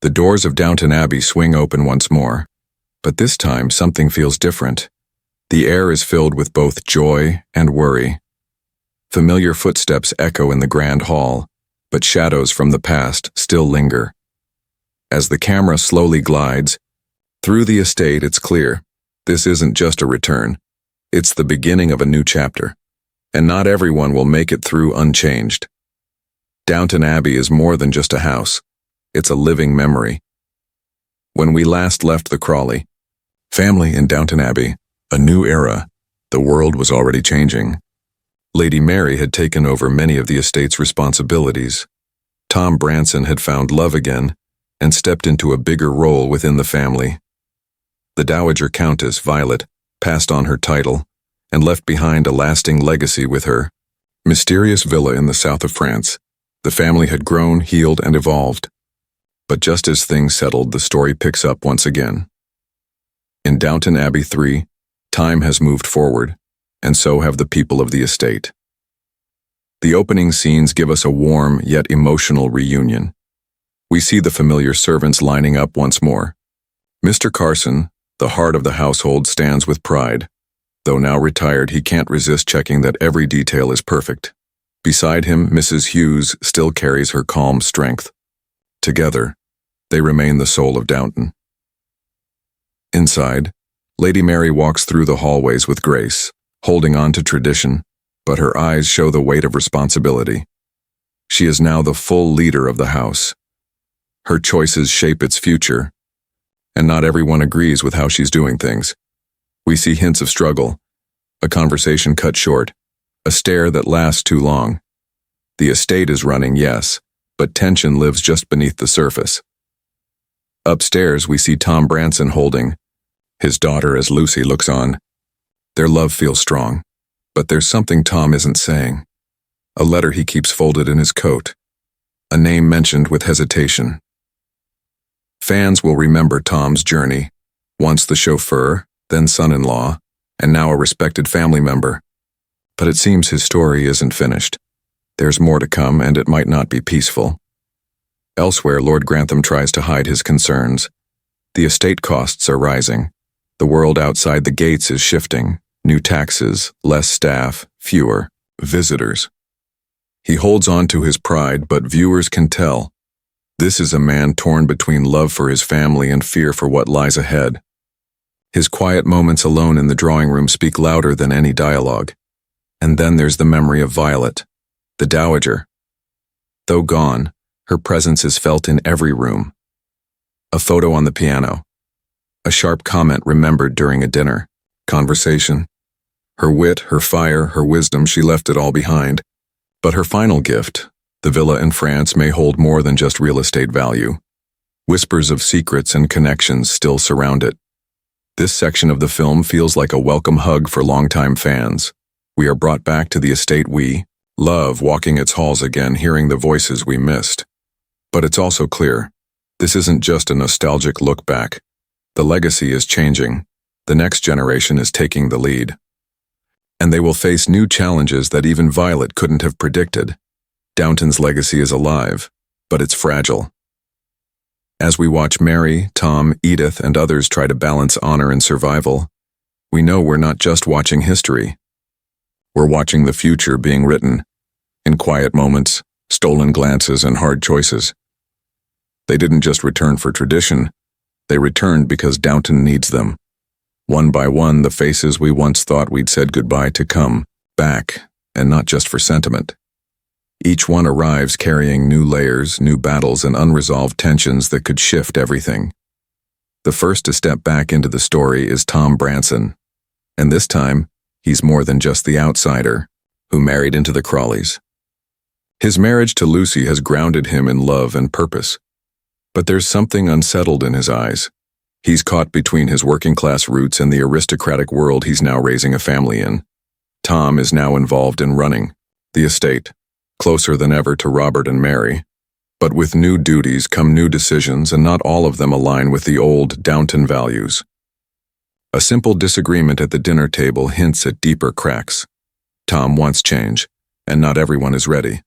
The doors of Downton Abbey swing open once more, but this time something feels different. The air is filled with both joy and worry. Familiar footsteps echo in the grand hall, but shadows from the past still linger. As the camera slowly glides through the estate, it's clear this isn't just a return. It's the beginning of a new chapter, and not everyone will make it through unchanged. Downton Abbey is more than just a house. It's a living memory. When we last left the Crawley family in Downton Abbey, a new era, the world was already changing. Lady Mary had taken over many of the estate's responsibilities. Tom Branson had found love again and stepped into a bigger role within the family. The Dowager Countess, Violet, passed on her title and left behind a lasting legacy with her mysterious villa in the south of France. The family had grown, healed, and evolved. But just as things settled, the story picks up once again. In Downton Abbey 3, time has moved forward, and so have the people of the estate. The opening scenes give us a warm yet emotional reunion. We see the familiar servants lining up once more. Mr. Carson, the heart of the household, stands with pride. Though now retired, he can't resist checking that every detail is perfect. Beside him, Mrs. Hughes still carries her calm strength. Together, they remain the soul of Downton. Inside, Lady Mary walks through the hallways with grace, holding on to tradition, but her eyes show the weight of responsibility. She is now the full leader of the house. Her choices shape its future, and not everyone agrees with how she's doing things. We see hints of struggle, a conversation cut short, a stare that lasts too long. The estate is running, yes, but tension lives just beneath the surface. Upstairs, we see Tom Branson holding his daughter as Lucy looks on. Their love feels strong, but there's something Tom isn't saying. A letter he keeps folded in his coat, a name mentioned with hesitation. Fans will remember Tom's journey, once the chauffeur, then son-in-law, and now a respected family member. But it seems his story isn't finished. There's more to come, and it might not be peaceful. Elsewhere, Lord Grantham tries to hide his concerns. The estate costs are rising. The world outside the gates is shifting. New taxes, less staff, fewer visitors. He holds on to his pride, but viewers can tell. This is a man torn between love for his family and fear for what lies ahead. His quiet moments alone in the drawing room speak louder than any dialogue. And then there's the memory of Violet, the Dowager. Though gone, her presence is felt in every room. A photo on the piano. A sharp comment remembered during a dinner conversation. Her wit, her fire, her wisdom, she left it all behind. But her final gift, the villa in France, may hold more than just real estate value. Whispers of secrets and connections still surround it. This section of the film feels like a welcome hug for longtime fans. We are brought back to the estate we love, walking its halls again, hearing the voices we missed. But it's also clear, this isn't just a nostalgic look back. The legacy is changing. The next generation is taking the lead. And they will face new challenges that even Violet couldn't have predicted. Downton's legacy is alive, but it's fragile. As we watch Mary, Tom, Edith, and others try to balance honor and survival, we know we're not just watching history. We're watching the future being written, in quiet moments, stolen glances, and hard choices. They didn't just return for tradition, they returned because Downton needs them. One by one, the faces we once thought we'd said goodbye to come back, and not just for sentiment. Each one arrives carrying new layers, new battles, and unresolved tensions that could shift everything. The first to step back into the story is Tom Branson, and this time, he's more than just the outsider who married into the Crawleys. His marriage to Lucy has grounded him in love and purpose, but there's something unsettled in his eyes. He's caught between his working-class roots and the aristocratic world he's now raising a family in. Tom is now involved in running the estate, closer than ever to Robert and Mary. But with new duties come new decisions, and not all of them align with the old Downton values. A simple disagreement at the dinner table hints at deeper cracks. Tom wants change, and not everyone is ready.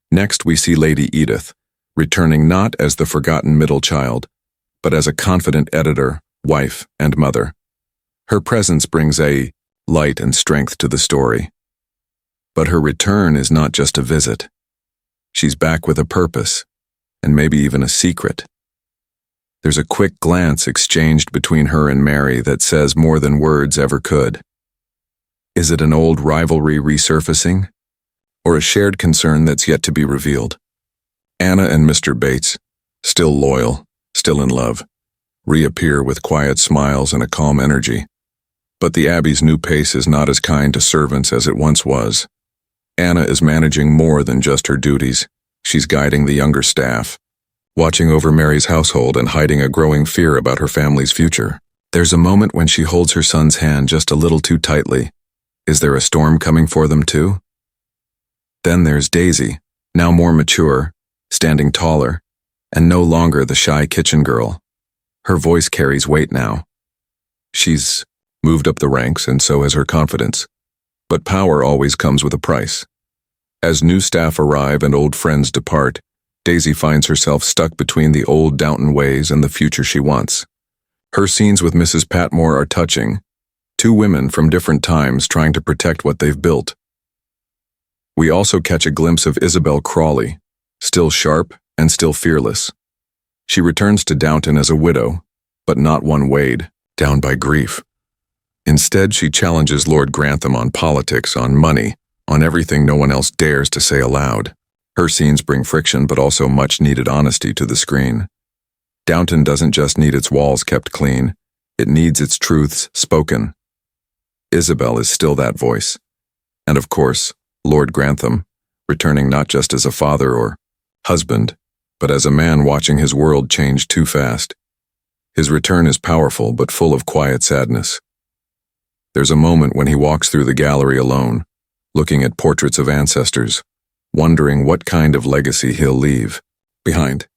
Next, we see Lady Edith, returning not as the forgotten middle child, but as a confident editor, wife, and mother. Her presence brings a light and strength to the story. But her return is not just a visit. She's back with a purpose, and maybe even a secret. There's a quick glance exchanged between her and Mary that says more than words ever could. Is it an old rivalry resurfacing, or a shared concern that's yet to be revealed? Anna and Mr. Bates, still loyal, still in love, reappear with quiet smiles and a calm energy. But the Abbey's new pace is not as kind to servants as it once was. Anna is managing more than just her duties. She's guiding the younger staff, watching over Mary's household and hiding a growing fear about her family's future. There's a moment when she holds her son's hand just a little too tightly. Is there a storm coming for them too? Then there's Daisy, now more mature, standing taller, and no longer the shy kitchen girl. Her voice carries weight now. She's moved up the ranks, and so has her confidence. But power always comes with a price. As new staff arrive and old friends depart, Daisy finds herself stuck between the old Downton ways and the future she wants. Her scenes with Mrs. Patmore are touching. Two women from different times trying to protect what they've built. We also catch a glimpse of Isabel Crawley, still sharp and still fearless. She returns to Downton as a widow, but not one weighed down by grief. Instead, she challenges Lord Grantham on politics, on money, on everything no one else dares to say aloud. Her scenes bring friction but also much-needed honesty to the screen. Downton doesn't just need its walls kept clean, it needs its truths spoken. Isabel is still that voice. And of course, Lord Grantham, returning not just as a father or husband, but as a man watching his world change too fast. His return is powerful but full of quiet sadness. There's a moment when he walks through the gallery alone, looking at portraits of ancestors, wondering what kind of legacy he'll leave behind.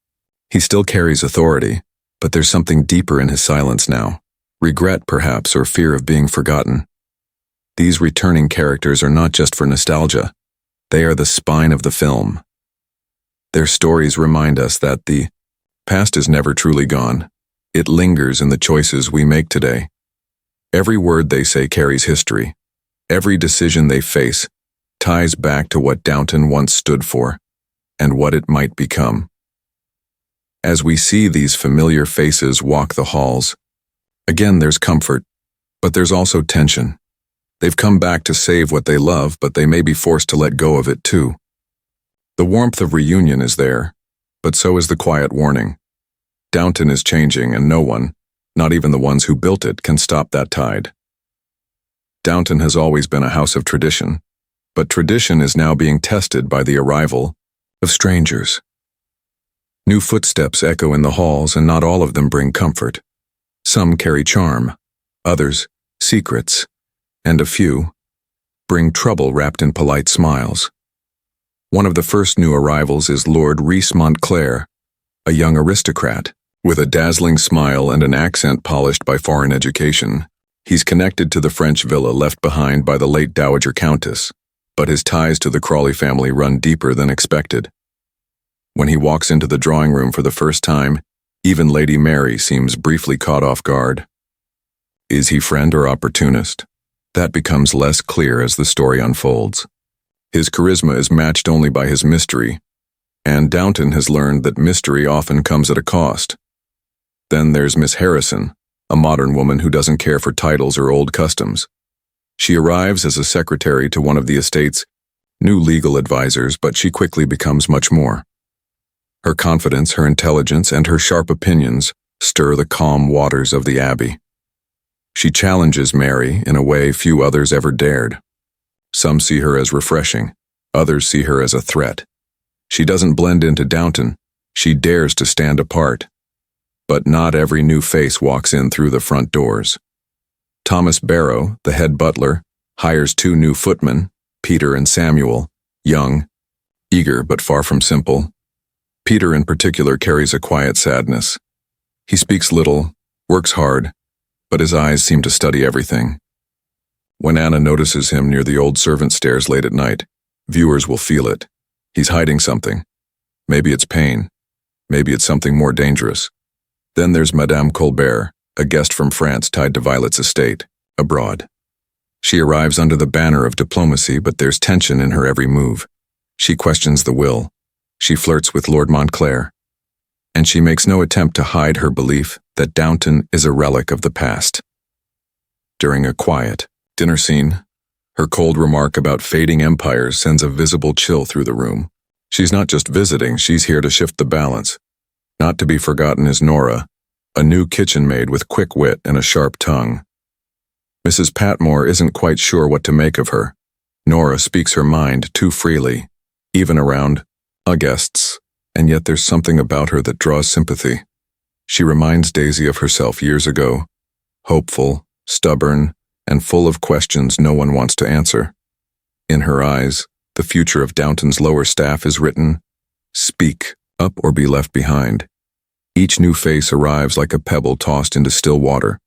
He still carries authority, but there's something deeper in his silence now. Regret, perhaps, or fear of being forgotten. These returning characters are not just for nostalgia. They are the spine of the film. Their stories remind us that the past is never truly gone. It lingers in the choices we make today. Every word they say carries history. Every decision they face ties back to what Downton once stood for, and what it might become. As we see these familiar faces walk the halls, again there's comfort, but there's also tension. They've come back to save what they love, but they may be forced to let go of it too. The warmth of reunion is there, but so is the quiet warning. Downton is changing, and no one, not even the ones who built it, can stop that tide. Downton has always been a house of tradition, but tradition is now being tested by the arrival of strangers. New footsteps echo in the halls, and not all of them bring comfort. Some carry charm, others, secrets, and a few bring trouble wrapped in polite smiles. One of the first new arrivals is Lord Rhys Montclair, a young aristocrat. With a dazzling smile and an accent polished by foreign education, he's connected to the French villa left behind by the late Dowager Countess, but his ties to the Crawley family run deeper than expected. When he walks into the drawing room for the first time, even Lady Mary seems briefly caught off guard. Is he friend or opportunist? That becomes less clear as the story unfolds. His charisma is matched only by his mystery, and Downton has learned that mystery often comes at a cost. Then there's Miss Harrison, a modern woman who doesn't care for titles or old customs. She arrives as a secretary to one of the estate's new legal advisors, but she quickly becomes much more. Her confidence, her intelligence, and her sharp opinions stir the calm waters of the Abbey. She challenges Mary in a way few others ever dared. Some see her as refreshing, others see her as a threat. She doesn't blend into Downton, she dares to stand apart. But not every new face walks in through the front doors. Thomas Barrow, the head butler, hires two new footmen, Peter and Samuel, young, eager but far from simple. Peter in particular carries a quiet sadness. He speaks little, works hard, but his eyes seem to study everything. When Anna notices him near the old servant stairs late at night, viewers will feel it. He's hiding something. Maybe it's pain, Maybe it's something more dangerous. Then there's Madame Colbert, a guest from France tied to Violet's estate, abroad. She arrives under the banner of diplomacy, but there's tension in her every move. She questions the will. She flirts with Lord Montclair. And she makes no attempt to hide her belief that Downton is a relic of the past. During a quiet dinner scene, her cold remark about fading empires sends a visible chill through the room. She's not just visiting, she's here to shift the balance. Not to be forgotten is Nora, a new kitchen maid with quick wit and a sharp tongue. Mrs. Patmore isn't quite sure what to make of her. Nora speaks her mind too freely, even around guests, and yet there's something about her that draws sympathy. She reminds Daisy of herself years ago, hopeful, stubborn, and full of questions no one wants to answer. In her eyes, the future of Downton's lower staff is written, speak up or be left behind. Each new face arrives like a pebble tossed into still water,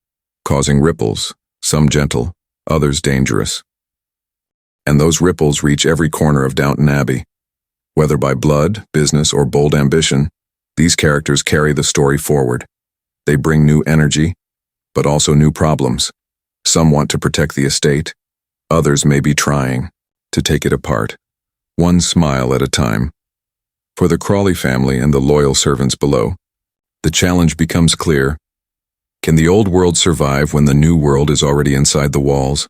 causing ripples, some gentle, others dangerous. And those ripples reach every corner of Downton Abbey. Whether by blood, business, or bold ambition, these characters carry the story forward. They bring new energy, but also new problems. Some want to protect the estate, others may be trying to take it apart, one smile at a time. For the Crawley family and the loyal servants below, the challenge becomes clear. Can the old world survive when the new world is already inside the walls?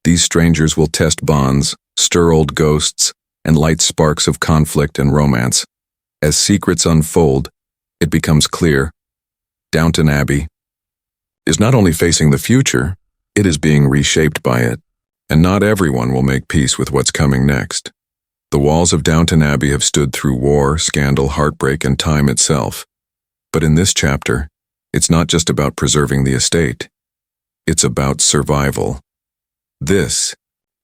These strangers will test bonds, stir old ghosts, and light sparks of conflict and romance. As secrets unfold, it becomes clear. Downton Abbey is not only facing the future, it is being reshaped by it, and not everyone will make peace with what's coming next. The walls of Downton Abbey have stood through war, scandal, heartbreak, and time itself. But in this chapter, it's not just about preserving the estate. It's about survival. This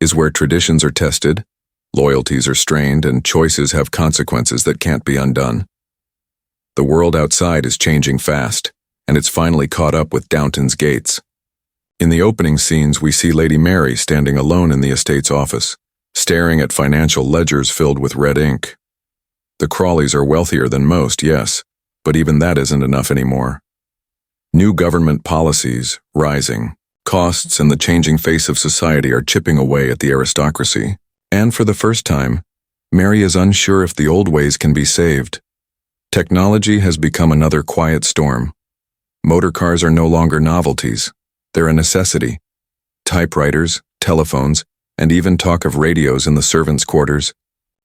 is where traditions are tested, loyalties are strained, and choices have consequences that can't be undone. The world outside is changing fast, and it's finally caught up with Downton's gates. In the opening scenes, we see Lady Mary standing alone in the estate's office, staring at financial ledgers filled with red ink. The Crawleys are wealthier than most, yes, but even that isn't enough anymore. New government policies, rising costs, and the changing face of society are chipping away at the aristocracy. And for the first time, Mary is unsure if the old ways can be saved. Technology has become another quiet storm. Motor cars are no longer novelties. They're a necessity. Typewriters, telephones, and even talk of radios in the servants' quarters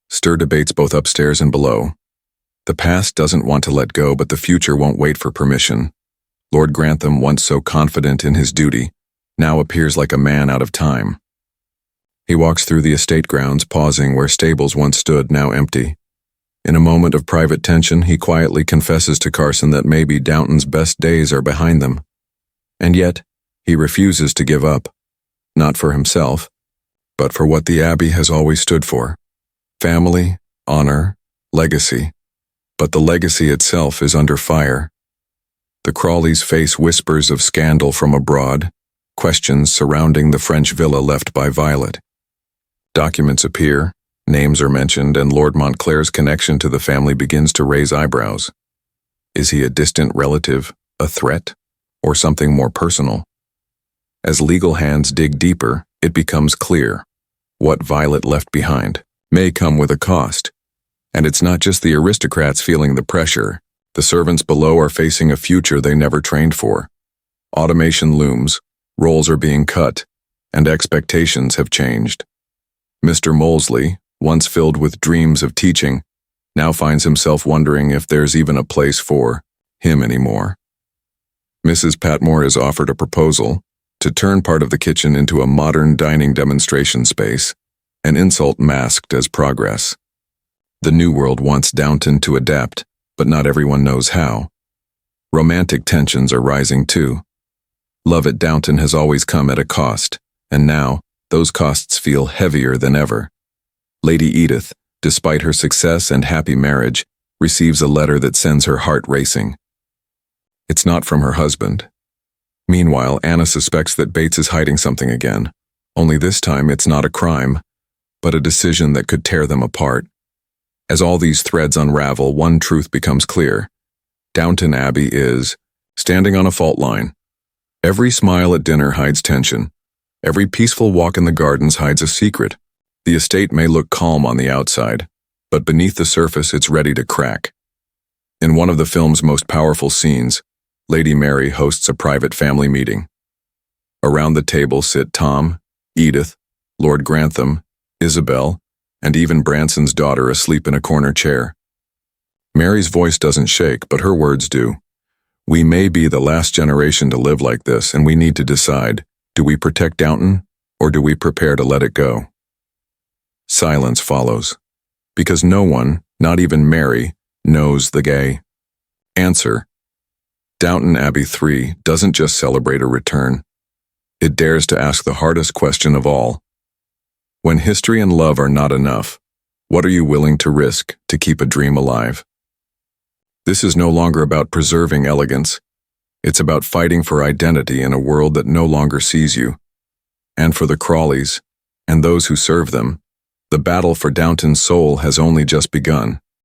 stir debates both upstairs and below. The past doesn't want to let go, but the future won't wait for permission. Lord Grantham, once so confident in his duty, now appears like a man out of time. He walks through the estate grounds, pausing where stables once stood, now empty. In a moment of private tension, he quietly confesses to Carson that maybe Downton's best days are behind them. And yet, he refuses to give up. Not for himself, but for what the Abbey has always stood for. Family, honor, legacy. But the legacy itself is under fire. The Crawleys face whispers of scandal from abroad, questions surrounding the French villa left by Violet. Documents appear, names are mentioned, and Lord Montclair's connection to the family begins to raise eyebrows. Is he a distant relative, a threat, or something more personal? As legal hands dig deeper, it becomes clear. What Violet left behind may come with a cost. And it's not just the aristocrats feeling the pressure. The servants below are facing a future they never trained for. Automation looms, roles are being cut, and expectations have changed. Mr. Molesley, once filled with dreams of teaching, now finds himself wondering if there's even a place for him anymore. Mrs. Patmore is offered a proposal to turn part of the kitchen into a modern dining demonstration space, an insult masked as progress. The new world wants Downton to adapt, but not everyone knows how. Romantic tensions are rising too. Love at Downton has always come at a cost, and now, those costs feel heavier than ever. Lady Edith, despite her success and happy marriage, receives a letter that sends her heart racing. It's not from her husband. Meanwhile, Anna suspects that Bates is hiding something again, only this time it's not a crime, but a decision that could tear them apart. As all these threads unravel, one truth becomes clear. Downton Abbey is standing on a fault line. Every smile at dinner hides tension. Every peaceful walk in the gardens hides a secret. The estate may look calm on the outside, but beneath the surface it's ready to crack. In one of the film's most powerful scenes, Lady Mary hosts a private family meeting. Around the table sit Tom, Edith, Lord Grantham, Isabel, and even Branson's daughter asleep in a corner chair. Mary's voice doesn't shake, but her words do. We may be the last generation to live like this, and we need to decide, do we protect Downton, or do we prepare to let it go? Silence follows, because no one, not even Mary, knows the gay answer. Downton Abbey 3 doesn't just celebrate a return. It dares to ask the hardest question of all. When history and love are not enough, what are you willing to risk to keep a dream alive? This is no longer about preserving elegance. It's about fighting for identity in a world that no longer sees you. And for the Crawleys, and those who serve them, the battle for Downton's soul has only just begun.